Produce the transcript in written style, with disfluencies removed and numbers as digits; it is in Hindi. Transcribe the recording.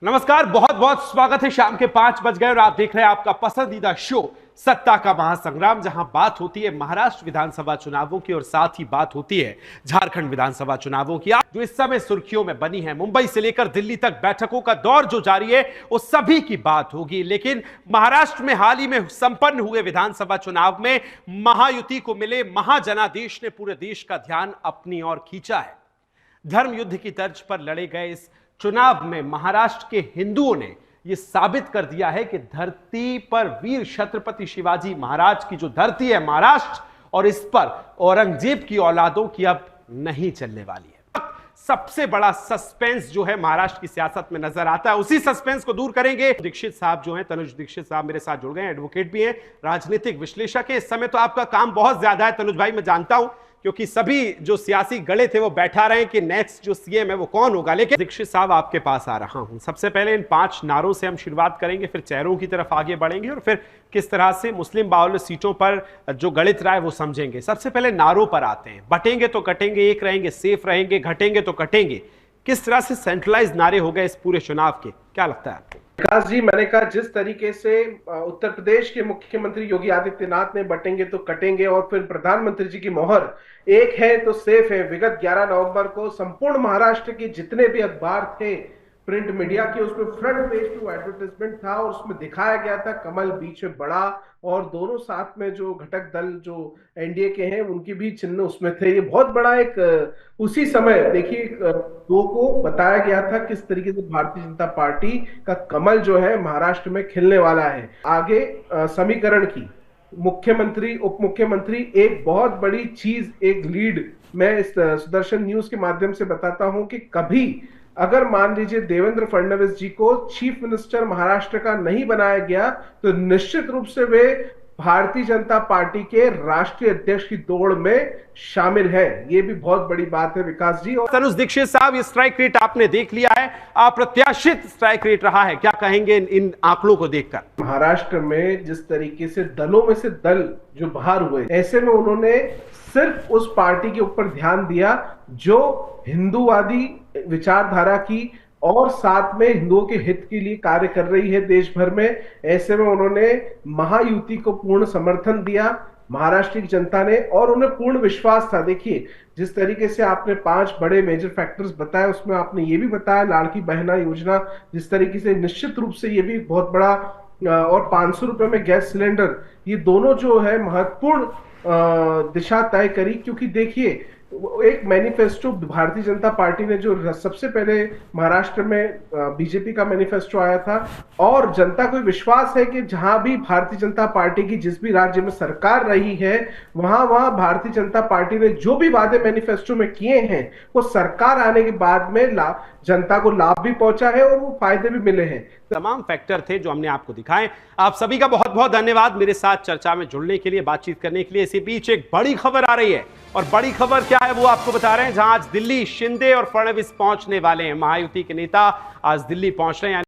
नमस्कार, बहुत बहुत स्वागत है। शाम के 5 बज गए और आप देख रहे हैं आपका पसंदीदा शो सत्ता का महासंग्राम, जहां बात होती है महाराष्ट्र विधानसभा चुनावों की और साथ ही बात होती है झारखंड विधानसभा चुनावों की, जो इस समय सुर्खियों में बनी है। मुंबई से लेकर दिल्ली तक बैठकों का दौर जो जारी है, उस सभी की बात होगी। लेकिन महाराष्ट्र में हाल ही में संपन्न हुए विधानसभा चुनाव में महायुति को मिले महाजनादेश ने पूरे देश का ध्यान अपनी ओर खींचा है। धर्म युद्ध की तर्ज पर लड़े गए इस चुनाव में महाराष्ट्र के हिंदुओं ने यह साबित कर दिया है कि धरती पर वीर छत्रपति शिवाजी महाराज की जो धरती है महाराष्ट्र, और इस पर औरंगजेब की औलादों की अब नहीं चलने वाली है। सबसे बड़ा सस्पेंस जो है महाराष्ट्र की सियासत में नजर आता है, उसी सस्पेंस को दूर करेंगे दीक्षित साहब जो हैं, तनुज दीक्षित साहब मेरे साथ जुड़ गए हैं, एडवोकेट भी हैं, राजनीतिक विश्लेषक है। इस समय तो आपका काम बहुत ज्यादा है तनुज भाई, मैं जानता हूं, क्योंकि सभी जो सियासी गड़े थे वो बैठा रहे कि नेक्स्ट जो सीएम है वो कौन होगा। लेकिन दीक्षित साहब आपके पास आ रहा हूं। सबसे पहले इन 5 नारों से हम शुरुआत करेंगे, फिर चेहरों की तरफ आगे बढ़ेंगे और फिर किस तरह से मुस्लिम बाहुल्य सीटों पर जो गणित रहा है वो समझेंगे। सबसे पहले नारों पर आते हैं। बटेंगे तो कटेंगे, एक रहेंगे सेफ रहेंगे, घटेंगे तो कटेंगे। किस तरह से सेंट्रलाइज नारे हो गए इस पूरे चुनाव के, क्या लगता है आपको? विकास जी, मैंने कहा जिस तरीके से उत्तर प्रदेश के मुख्यमंत्री योगी आदित्यनाथ ने बटेंगे तो कटेंगे और फिर प्रधानमंत्री जी की मोहर एक है तो सेफ है, विगत 11 नवंबर को संपूर्ण महाराष्ट्र के जितने भी अखबार थे प्रिंट मीडिया के, उसमें फ्रंट पेज टू एडवर्टाइजमेंट था और उसमें दिखाया गया था कमल बीच में बड़ा और दोनों साथ में जो घटक दल जो एनडीए के हैं उनकी भी चिन्ह उसमें थे। ये बहुत बड़ा एक उसी समय देखिए दो को बताया गया था किस तरीके से भारतीय जनता पार्टी का कमल जो है महाराष्ट्र में खिलने वाला है। आगे समीकरण की मुख्यमंत्री उप मुख्यमंत्री एक बहुत बड़ी चीज, एक लीड मैं इस सुदर्शन न्यूज के माध्यम से बताता हूं कि कभी अगर मान लीजिए देवेंद्र फडणवीस जी को चीफ मिनिस्टर महाराष्ट्र का नहीं बनाया गया तो निश्चित रूप से वे भारतीय जनता पार्टी के राष्ट्रीय अध्यक्ष की दौड़ में शामिल है। ये भी बहुत बड़ी बात है विकास जी। और तनुज दीक्षित साहब, ये स्ट्राइक रेट आपने देख लिया है, अप्रत्याशित स्ट्राइक रेट रहा है, क्या कहेंगे इन आंकड़ों को देखकर? महाराष्ट्र में जिस तरीके से दलों में से दल जो बाहर हुए, ऐसे में उन्होंने सिर्फ उस पार्टी के ऊपर ध्यान दिया जो हिंदूवादी विचारधारा की और साथ में हिंदुओं के हित के लिए कार्य कर रही है देश भर में। ऐसे में उन्होंने महायुति को पूर्ण समर्थन दिया महाराष्ट्र की जनता ने और उन्हें पूर्ण विश्वास था। देखिए जिस तरीके से आपने 5 बड़े मेजर फैक्टर्स बताए, उसमें आपने ये भी बताया लाड़की बहना योजना, जिस तरीके से निश्चित रूप से ये भी बहुत बड़ा, और 500 रुपए में गैस सिलेंडर, ये दोनों जो है महत्वपूर्ण दिशा तय करी। क्योंकि देखिए एक मैनिफेस्टो भारतीय जनता पार्टी ने जो सबसे पहले महाराष्ट्र में बीजेपी का मैनिफेस्टो आया था और जनता को विश्वास है कि जहां भी भारतीय जनता पार्टी की जिस भी राज्य में सरकार रही है वहां भारतीय जनता पार्टी ने जो भी वादे मैनिफेस्टो में किए हैं वो सरकार आने के बाद में जनता को लाभ भी पहुंचा है और वो फायदे भी मिले हैं। तमाम फैक्टर थे जो हमने आपको दिखाए। आप सभी का बहुत बहुत धन्यवाद मेरे साथ चर्चा में जुड़ने के लिए, बातचीत करने के लिए। इसी बीच एक बड़ी खबर आ रही है और बड़ी खबर क्या है वो आपको बता रहे हैं। जहां आज दिल्ली शिंदे और फडणवीस पहुंचने वाले हैं, महायुति के नेता आज दिल्ली पहुंच रहे हैं।